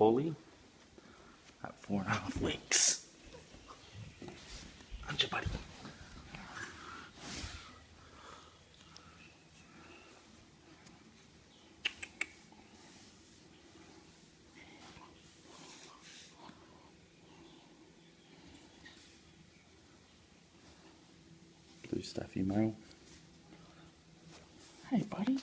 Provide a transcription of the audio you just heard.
Polly at 4.5 weeks. Aren't you, buddy? Blue stuffy male. Hey, buddy.